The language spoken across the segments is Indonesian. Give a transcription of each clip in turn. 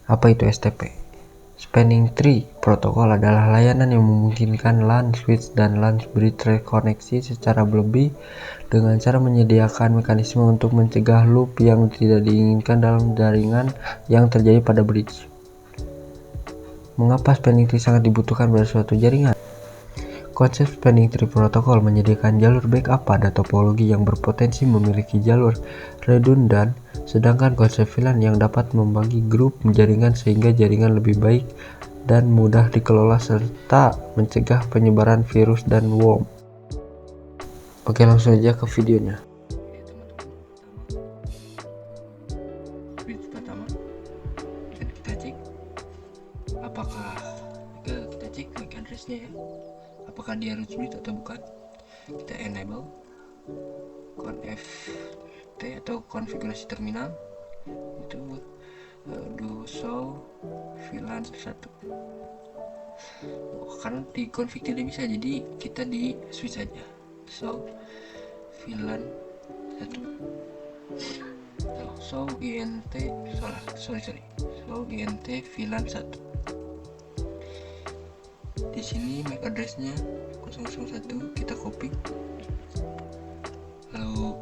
Apa itu STP? Spanning Tree Protocol adalah layanan yang memungkinkan LAN switch dan LAN bridge terkoneksi secara berlebih dengan cara menyediakan mekanisme untuk mencegah loop yang tidak diinginkan dalam jaringan yang terjadi pada bridge. Mengapa spanning tree sangat dibutuhkan pada suatu jaringan? Konsep Spanning Tree Protocol menyediakan jalur backup pada topologi yang berpotensi memiliki jalur redundan, sedangkan konsep VLAN yang dapat membagi grup jaringan sehingga jaringan lebih baik dan mudah dikelola serta mencegah penyebaran virus dan worm. Oke, langsung aja ke videonya. Switch pertama dan kita cek apakah kita cek MAC address-nya ya, apakah dia root switch atau bukan. Kita enable conft atau konfigurasi terminal itu do show VLAN 1. Karena di config tidak bisa, jadi kita di switch saja show VLAN 1. Show int show int VLAN 1. Di sini MAC address-nya 001, kita copy lalu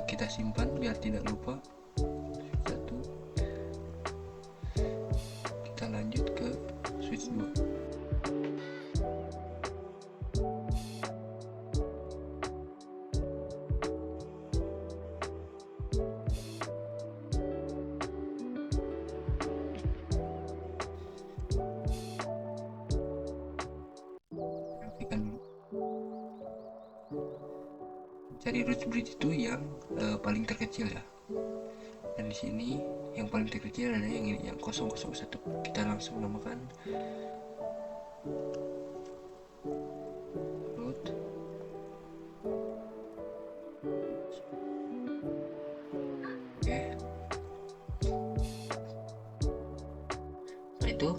kita simpan biar tidak lupa. Kita lanjut ke switch 2. Cari root bridge itu yang paling terkecil ya, dan di sini yang paling terkecil ada yang ini, yang 001. Kita langsung namakan root. Oke, nah itu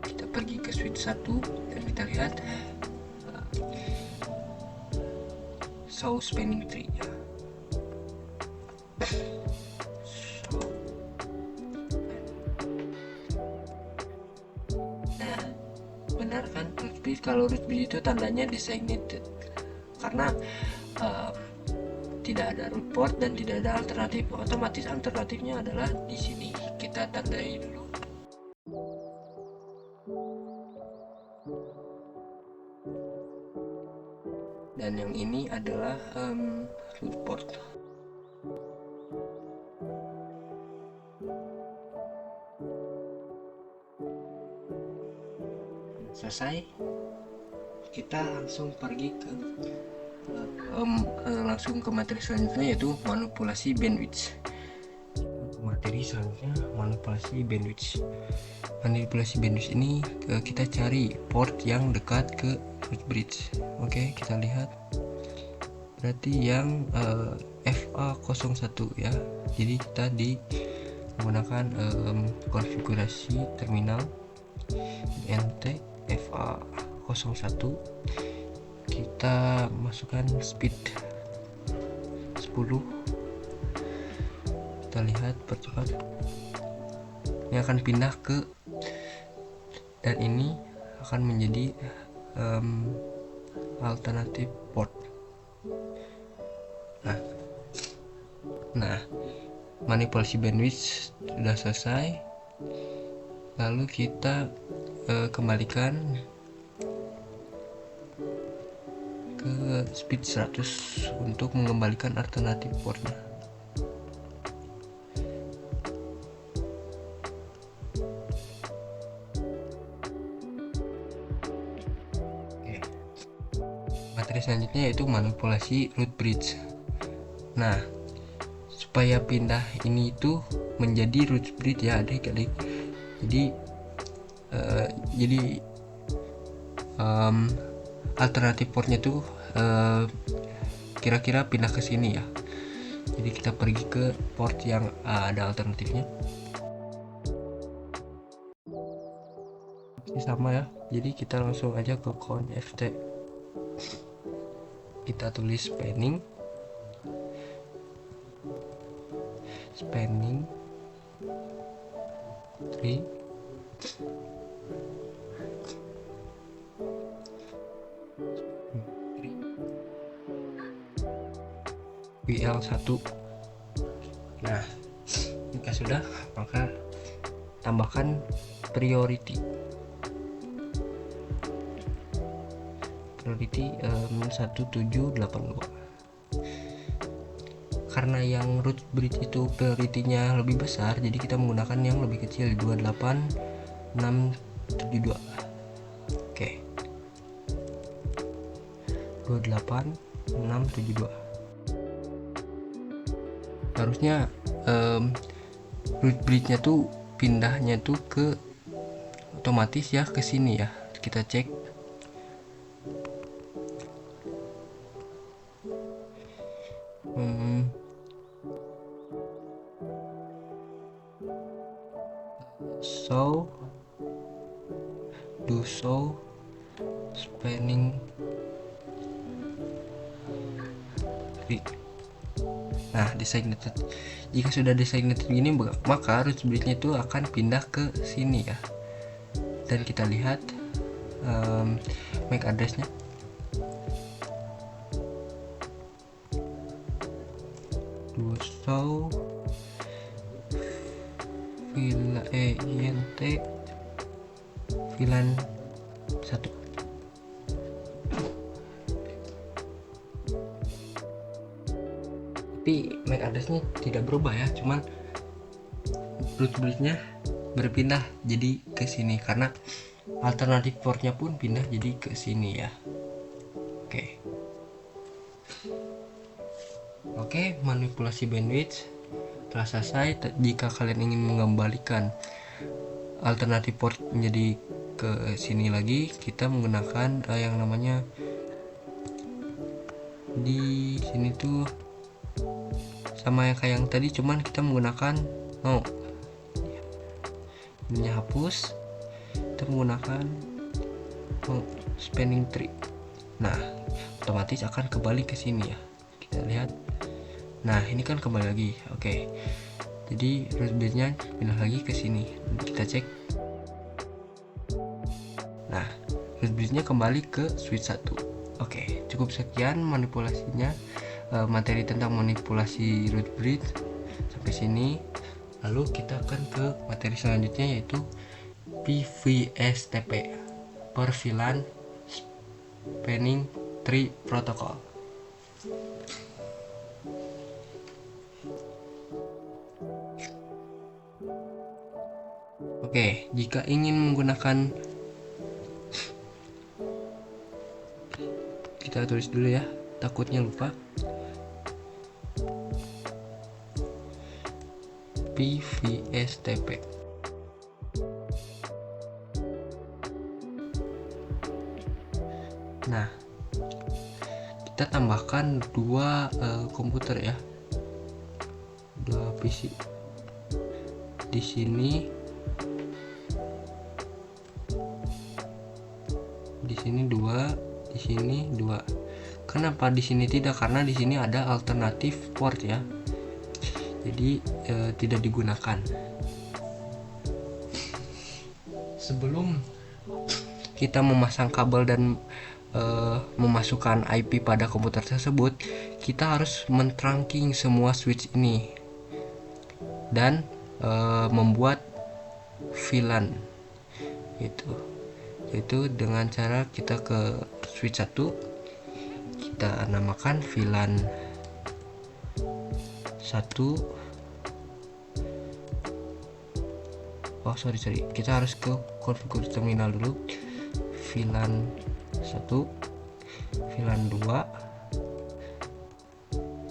kita pergi ke switch 1 dan kita lihat show spanning tree ya. Nah, benar kan root bridge? Kalau root bridge itu tandanya designated karena tidak ada root port dan tidak ada alternatif. Otomatis alternatifnya adalah di sini. Kita tandai dulu. Dan yang ini adalah root port. Selesai, kita langsung pergi ke langsung ke materi selanjutnya, yaitu manipulasi bandwidth. Materi selanjutnya manipulasi bandwidth. Manipulasi bandwidth ini kita cari port yang dekat ke root bridge. Oke, kita lihat berarti yang FA01 ya. Jadi kita menggunakan konfigurasi terminal int FA01. Kita masukkan speed 10. Kita lihat percepat, ini akan pindah ke, dan ini akan menjadi alternatif port. Nah, manipulasi bandwidth sudah selesai. Lalu kita kembalikan ke speed 100 untuk mengembalikan alternatif portnya. Oke. Materi selanjutnya yaitu manipulasi root bridge. Nah, supaya pindah ini itu menjadi root bridge ya adik-adik. Jadi alternatif portnya tuh kira-kira pindah ke sini ya. Jadi kita pergi ke port yang ada alternatifnya. Ini sama ya. Jadi kita langsung aja ke conft. Kita tulis spanning spanning tree WL1. Nah, jika sudah, maka tambahkan priority 1782. Karena yang root bridge itu priority-nya lebih besar, jadi kita menggunakan yang lebih kecil 28672. Oke, 28672. Harusnya root bridge-nya tuh pindahnya tuh ke otomatis ya ke sini ya. Kita cek. So spanning tree. Nah, designated. Jika sudah designated gini, maka root bridge-nya itu akan pindah ke sini ya. Dan kita lihat MAC address-nya. So VLAN 1. Tapi MAC address-nya tidak berubah ya, cuman root bridge-nya berpindah jadi ke sini karena alternatif port-nya pun pindah jadi ke sini ya. Oke, manipulasi bandwidth telah selesai. Jika kalian ingin mengembalikan alternatif port menjadi ke sini lagi, kita menggunakan yang namanya di sini tuh sama yang kayak yang tadi, cuman kita menggunakan ini hapus, kita menggunakan spanning tree. Nah, otomatis akan kembali ke sini ya. Kita lihat. Nah, ini kan kembali lagi. Oke. Jadi root bridge-nya pindah lagi ke sini. Kita cek. Nah, root bridge-nya kembali ke switch 1. Oke, cukup sekian manipulasinya. Materi tentang manipulasi root bridge sampai sini. Lalu kita akan ke materi selanjutnya, yaitu PVSTP, per VLAN Spanning Tree Protocol. Oke, jika ingin menggunakan, kita tulis dulu ya, takutnya lupa. PVSTP. Nah, kita tambahkan dua komputer ya, dua PC. Di sini dua, di sini dua. Kenapa di sini tidak? Karena di sini ada alternatif port ya. Jadi tidak digunakan. Sebelum kita memasang kabel dan memasukkan IP pada komputer tersebut, kita harus men-trunking semua switch ini dan membuat VLAN yaitu dengan cara kita ke switch 1, kita namakan VLAN 1. Kita harus ke konfigurasi terminal dulu. VLAN 1, VLAN 2,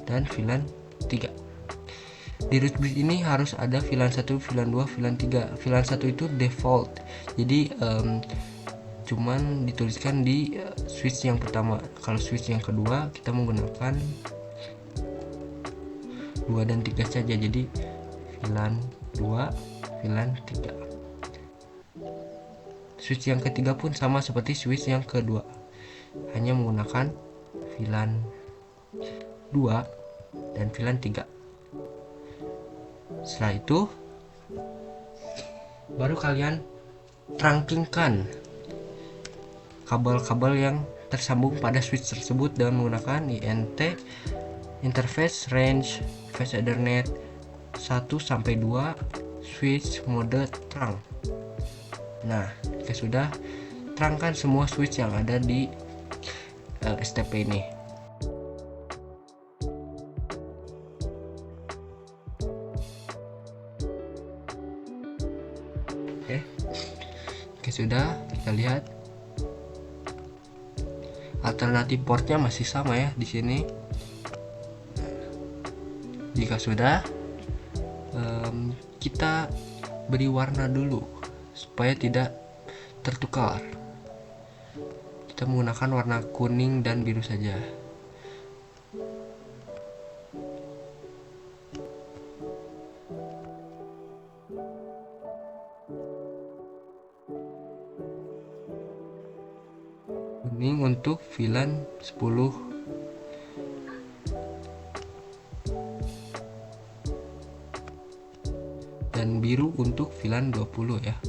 dan VLAN 3. Di root bridge ini harus ada VLAN 1, VLAN 2, VLAN 3. VLAN 1 itu default, jadi cuman dituliskan di switch yang pertama. Kalau switch yang kedua kita menggunakan 2 dan 3 saja, jadi VLAN 2, VLAN 3. Switch yang ketiga pun sama seperti switch yang kedua, hanya menggunakan VLAN 2 dan VLAN 3. Setelah itu baru kalian trunking-kan kabel-kabel yang tersambung pada switch tersebut dengan menggunakan INT interface range fast Ethernet 1 sampai 2 switch mode trunk. Nah, kita sudah terangkan semua switch yang ada di STP ini. Oke, sudah, kita lihat alternatif portnya masih sama ya di sini. Jika sudah, kita beri warna dulu supaya tidak tertukar. Kita menggunakan warna kuning dan biru saja. Kuning untuk VLAN 10, dan biru untuk VLAN 20 ya.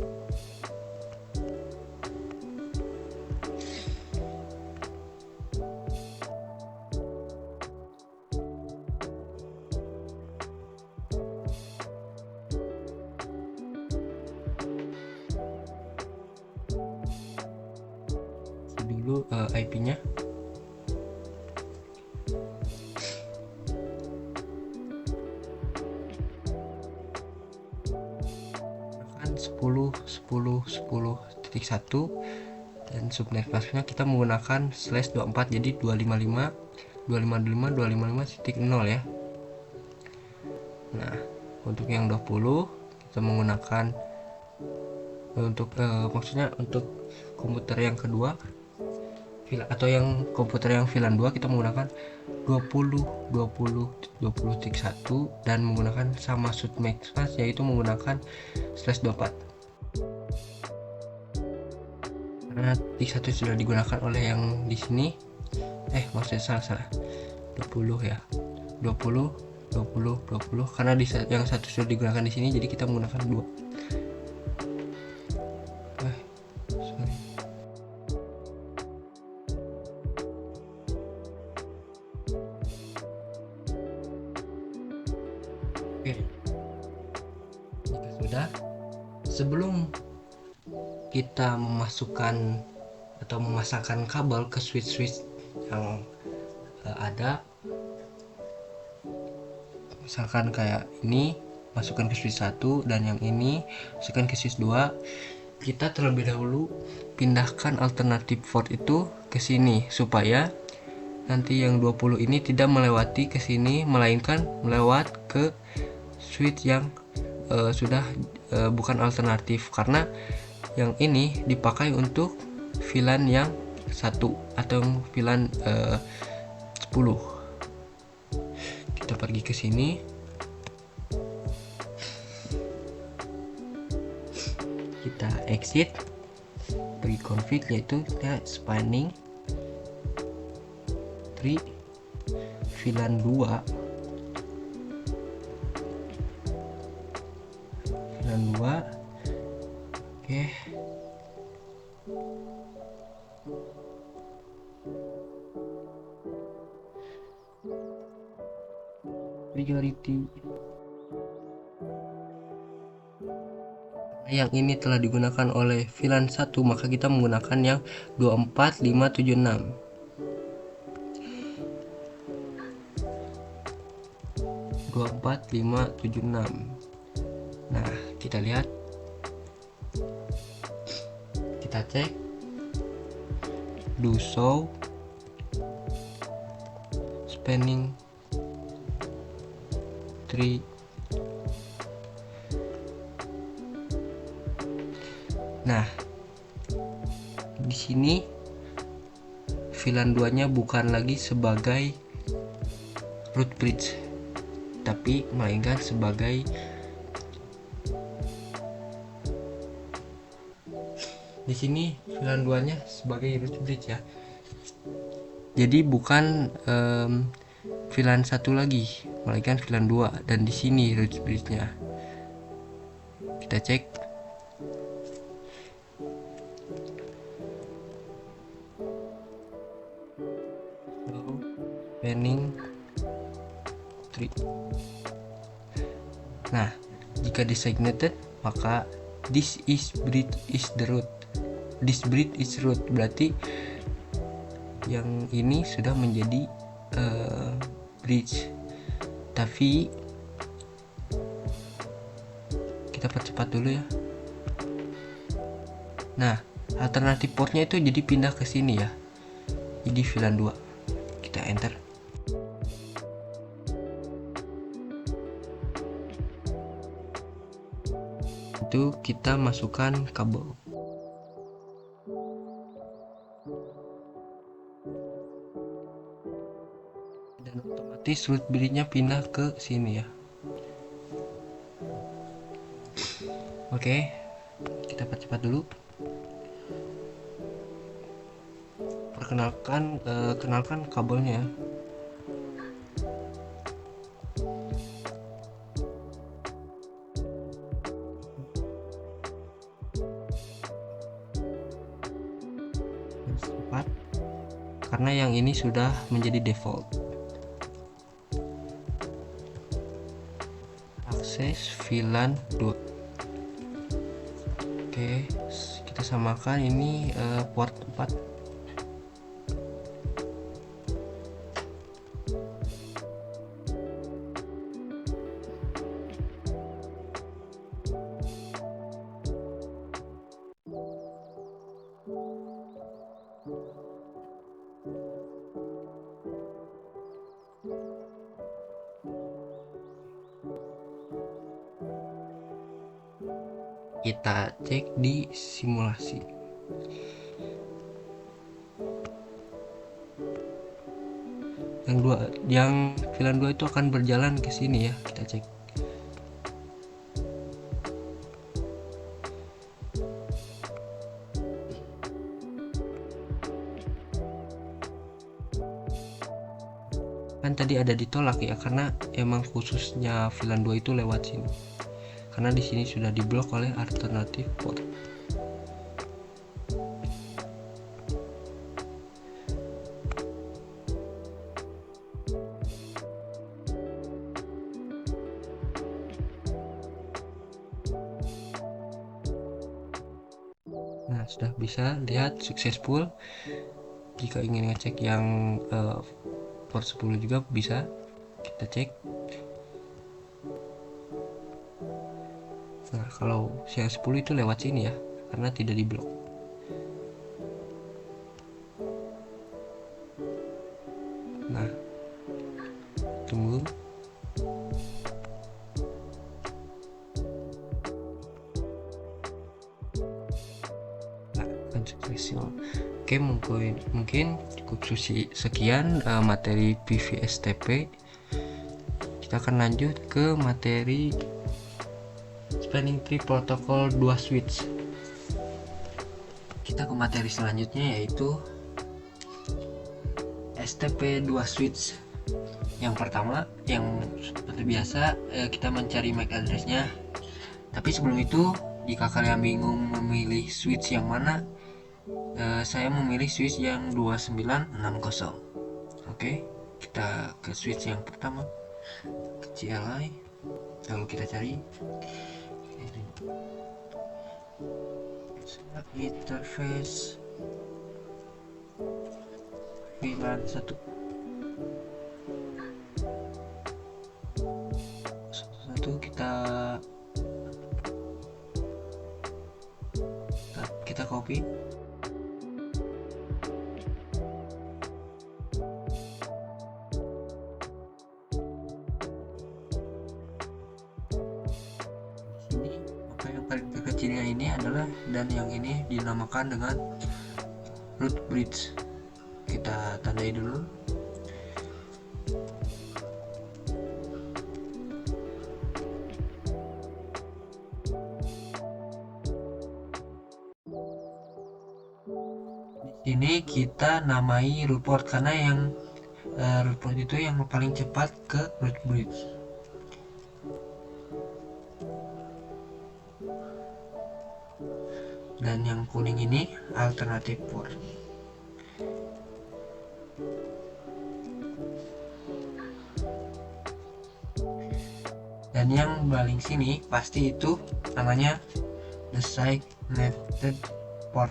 Dulu IP-nya. Kan 10.10.10.1 dan subnet masknya kita menggunakan /24, jadi 255.255.255.0 ya. Nah, untuk yang 20 kita menggunakan untuk maksudnya untuk komputer yang kedua atau yang komputer yang VLAN 2 kita menggunakan 20.20.20.1 dan menggunakan sama subnet mask, yaitu menggunakan /24. Karena tik 1 sudah digunakan oleh yang di sini, maksudnya salah 20 ya, 20 karena yang satu sudah digunakan di sini, jadi kita menggunakan 2. Oke, jika sudah, sebelum kita memasukkan atau memasangkan kabel ke switch yang ada, misalkan kayak ini masukkan ke switch 1 dan yang ini masukkan ke switch 2, kita terlebih dahulu pindahkan alternatif port itu ke sini supaya nanti yang 20 ini tidak melewati ke sini, melainkan melewat ke switch yang sudah bukan alternatif, karena yang ini dipakai untuk VLAN yang 1 atau VLAN 10. Kita pergi ke sini, kita exit, pergi config, yaitu kita spanning tree VLAN 2 oke. Priority yang ini telah digunakan oleh VLAN 1, maka kita menggunakan yang 24576. Nah, kita lihat, kita cek do show spanning tree. Nah, di sini VLAN 2-nya bukan lagi sebagai root bridge, tapi melainkan sebagai di sini VLAN 2-nya sebagai root bridge ya. Jadi bukan VLAN 1 lagi, melainkan VLAN 2, dan di sini root bridge-nya. kita cek. Spanning tree. Nah, jika designated maka this bridge is the root. This bridge is root, berarti yang ini sudah menjadi bridge. Tapi kita percepat dulu ya. Nah, alternatif portnya itu jadi pindah ke sini ya. Jadi VLAN 2. Kita enter. Itu kita masukkan kabel. Dan otomatis root bridge-nya pindah ke sini ya. Oke, kita percepat dulu. Kenalkan kabelnya. Karena yang ini sudah menjadi default. Akses VLAN 2. Oke, kita samakan ini port 4. Kita cek di simulasi. Yang VLAN 2 itu akan berjalan ke sini ya, kita cek. Kan tadi ada ditolak ya, karena emang khususnya VLAN 2 itu lewat sini. Karena di sini sudah diblok oleh alternatif port. Nah, sudah bisa lihat successful. Jika ingin ngecek yang port 10 juga bisa kita cek. Nah, kalau yang 10 itu lewat sini ya, karena tidak diblok. Nah, tunggu. Nah, akan sukses. Oke, mungkin cukup sekian materi PVSTP. Kita akan lanjut ke materi Spanning Tree Protocol 2 switch. Kita ke materi selanjutnya yaitu STP 2 switch. Yang pertama, yang seperti biasa kita mencari MAC address-nya. Tapi sebelum itu, jika kalian bingung memilih switch yang mana, saya memilih switch yang 2960. Oke, kita ke switch yang pertama, ke CLI, lalu kita cari interface VLAN 1. Kita copy. Kecilnya ini adalah, dan yang ini dinamakan dengan root bridge. Kita tandai dulu. Di sini kita namai root port karena yang root port itu yang paling cepat ke root bridge. dan yang kuning ini alternative port. Dan yang paling sini pasti itu namanya designated port.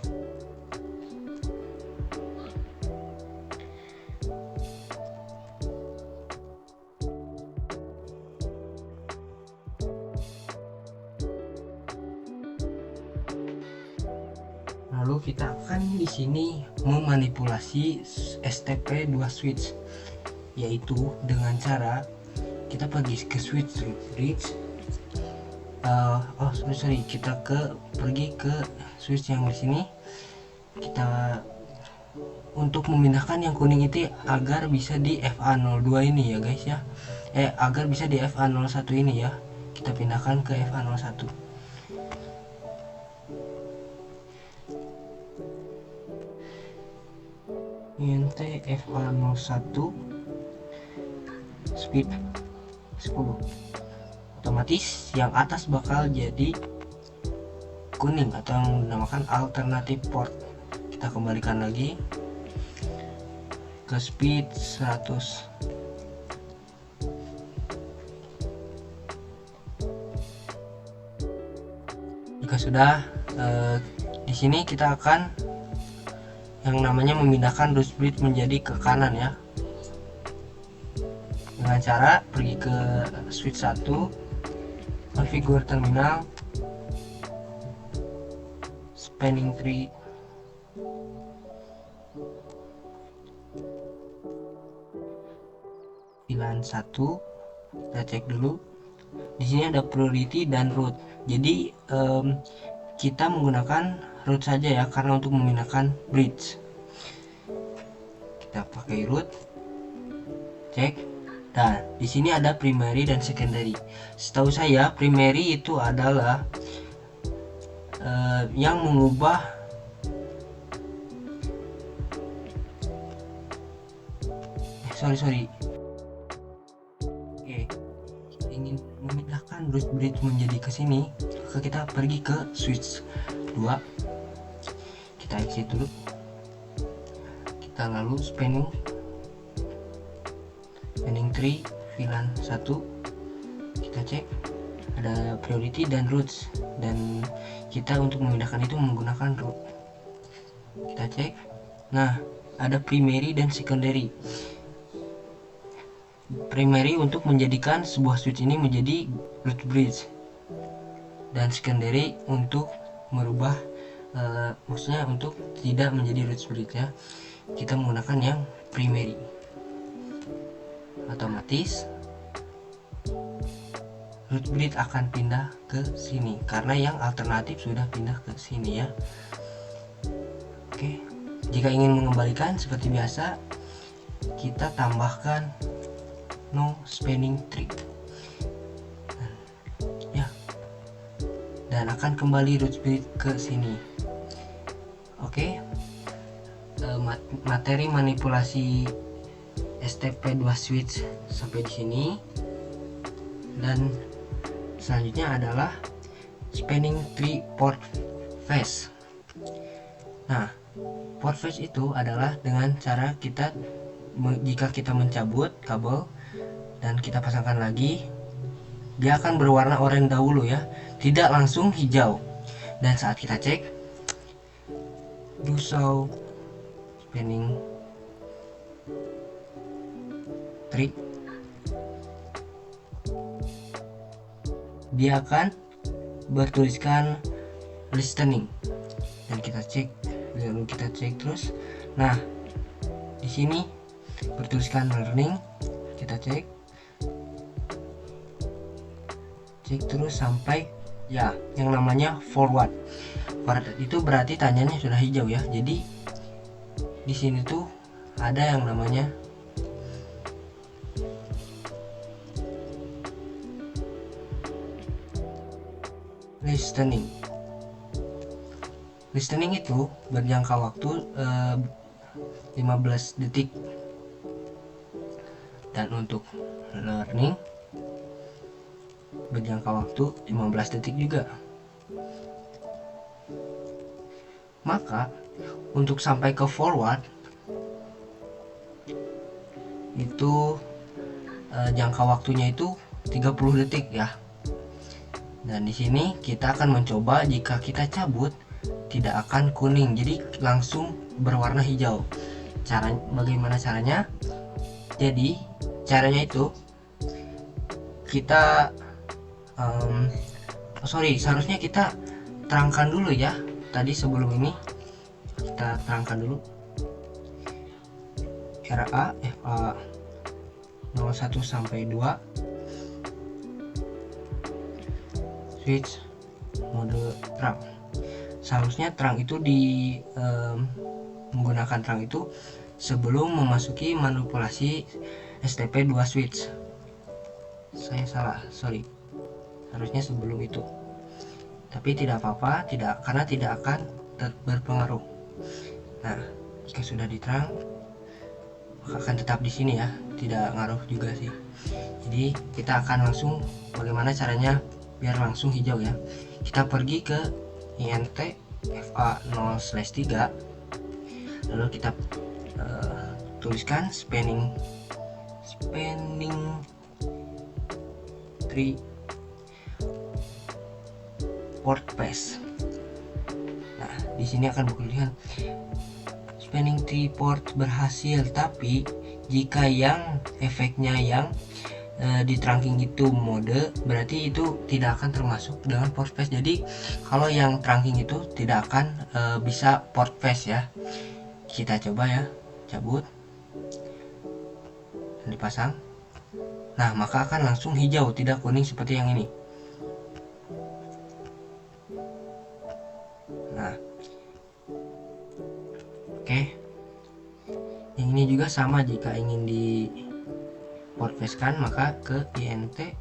Lalu kita akan di sini memanipulasi STP2 switch, yaitu dengan cara kita pergi ke switch bridge. Kita pergi ke switch yang di sini. Kita untuk memindahkan yang kuning itu agar bisa di FA02 ini ya guys ya. Agar bisa di FA01 ini ya. Kita pindahkan ke FA01. INT FA01 speed 10. Otomatis yang atas bakal jadi kuning atau yang dinamakan alternative port. Kita kembalikan lagi ke speed 100. Jika sudah, di sini kita akan yang namanya memindahkan root bridge menjadi ke kanan ya, dengan cara pergi ke switch 1, configure terminal, spanning tree, VLAN 1. Kita cek dulu. Di sini ada priority dan root. Jadi kita menggunakan root saja ya, karena untuk memindahkan bridge. Kita pakai root, cek. Dan di sini ada primary dan secondary. Setahu saya primary itu adalah yang mengubah sorry. Oke, ingin memindahkan root bridge menjadi ke sini, maka kita pergi ke switch 2. Kita exit dulu. Kita lalu spanning tree VLAN 1. Kita cek ada priority dan roots, dan kita untuk memindahkan itu menggunakan root. Kita cek. Nah, ada primary dan secondary. Primary untuk menjadikan sebuah switch ini menjadi root bridge, dan secondary untuk merubah maksudnya untuk tidak menjadi root bridge ya. Kita menggunakan yang primary. Otomatis root bridge akan pindah ke sini karena yang alternatif sudah pindah ke sini ya. Oke, jika ingin mengembalikan seperti biasa, kita tambahkan no spanning tree ya, dan akan kembali root bridge ke sini. Oke, materi manipulasi STP2 switch sampai di sini, dan selanjutnya adalah spanning tree port phase. Nah, port phase itu adalah dengan cara kita jika kita mencabut kabel dan kita pasangkan lagi, dia akan berwarna oranye dahulu ya, tidak langsung hijau. Dan saat kita cek do show spanning tree, dia akan bertuliskan listening, dan kita cek, lalu kita cek terus. Nah, di sini bertuliskan learning, kita cek terus sampai ya yang namanya forward. Itu berarti tanyanya sudah hijau ya. Jadi di sini tuh ada yang namanya listening. Listening itu berjangka waktu 15 detik, dan untuk learning berjangka waktu 15 detik juga. Maka untuk sampai ke forward itu jangka waktunya itu 30 detik ya. Dan di sini kita akan mencoba jika kita cabut tidak akan kuning, jadi langsung berwarna hijau. Bagaimana caranya? Jadi caranya itu kita seharusnya kita terangkan dulu ya. Tadi sebelum ini kita terangkan dulu RA FA 01 sampai 2 switch mode terang. Seharusnya terang itu menggunakan terang itu sebelum memasuki manipulasi STP 2 switch. Saya salah, sorry. Harusnya sebelum itu. Tapi tidak apa-apa, karena tidak akan berpengaruh. Nah, jika sudah diterang, maka akan tetap di sini ya, tidak ngaruh juga sih. Jadi kita akan langsung bagaimana caranya biar langsung hijau ya. Kita pergi ke INT FA 0/3, lalu kita tuliskan spanning 3 port pass. Nah, di sini akan bertulisan spanning 3 port berhasil, tapi jika yang efeknya yang di trunking itu mode, berarti itu tidak akan termasuk dengan port pass. Jadi kalau yang trunking itu tidak akan bisa port pass ya. Kita coba ya, cabut dan dipasang. Nah, maka akan langsung hijau, tidak kuning seperti yang ini. Nah, oke. Yang ini juga sama, jika ingin di port pass kan, maka ke INT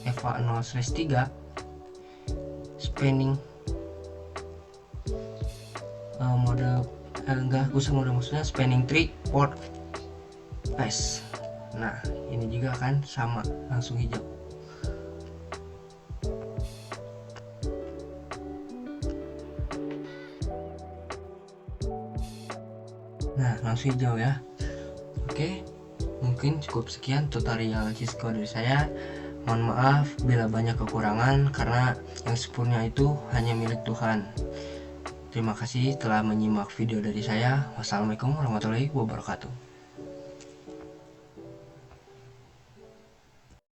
FA 0/3 spanning mode maksudnya spanning 3 port pass. Nah, ini juga kan sama, langsung hijau. Nah, langsung hijau ya. Oke, mungkin cukup sekian tutorial Cisco dari saya. Mohon maaf bila banyak kekurangan, karena yang sempurna itu hanya milik Tuhan. Terima kasih telah menyimak video dari saya. Wassalamualaikum warahmatullahi wabarakatuh.